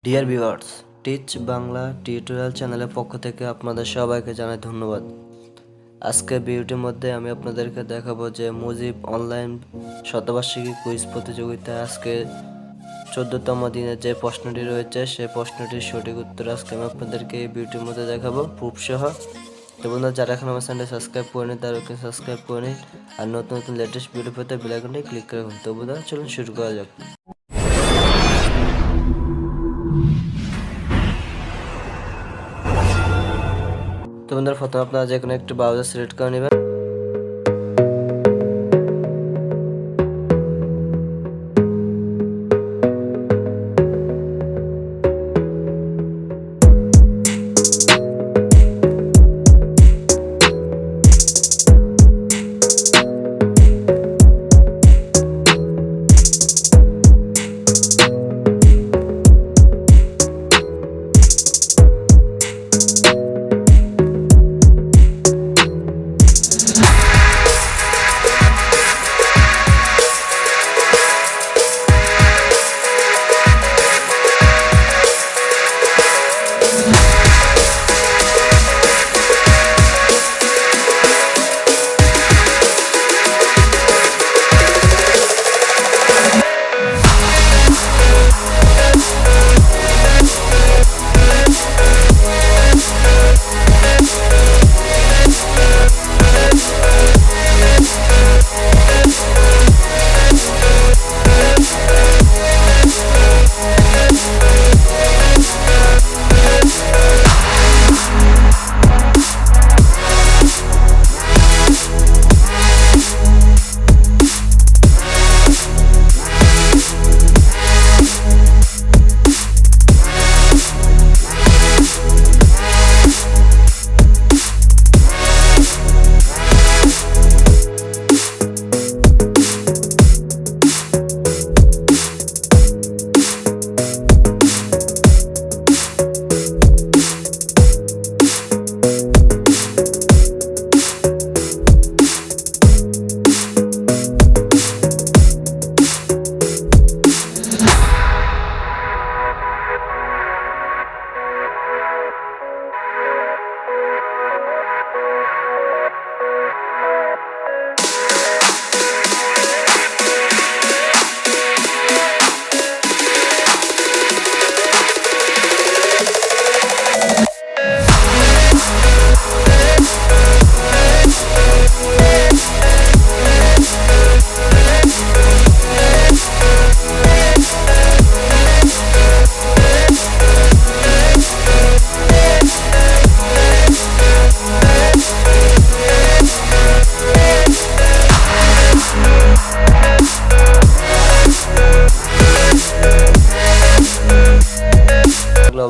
Dear viewers, teach Bangla tutorial চ্যানেলের পক্ষ থেকে আপনাদের সবাইকে জানাই ধন্যবাদ। আজকে ভিডিওটির মধ্যে আমি আপনাদেরকে দেখাবো যে মুজিব অনলাইন শতবার্ষিকী কুইজ প্রতিযোগিতায় আজকে 14তম দিনে যে প্রশ্নটি রয়েছে সেই প্রশ্নটির সঠিক উত্তর আজকে আমি আপনাদেরকে এই ভিডিওটির মধ্যে দেখাবো প্রুফ সহ। তো বন্ধুরা, যারা এখন আমার চ্যানেলটি সাবস্ক্রাইব করেনি তারা সাবস্ক্রাইব করে নিন আর নতুন নতুন লেটেস্ট ভিডিও পেতে বেল আইকনটি ক্লিক করে রাখুন। তো বন্ধুরা, চলুন শুরু করা যাক। তো বন্ধুরা, প্রথমে আপনারা যে কোনো একটি ব্রাউজার সিলেক্ট করে নেবেন।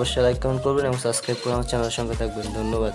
অবশ্যই লাইক কমেন্ট করবেন এবং সাবস্ক্রাইব করে আমার চ্যানেলের সঙ্গে থাকবেন। ধন্যবাদ।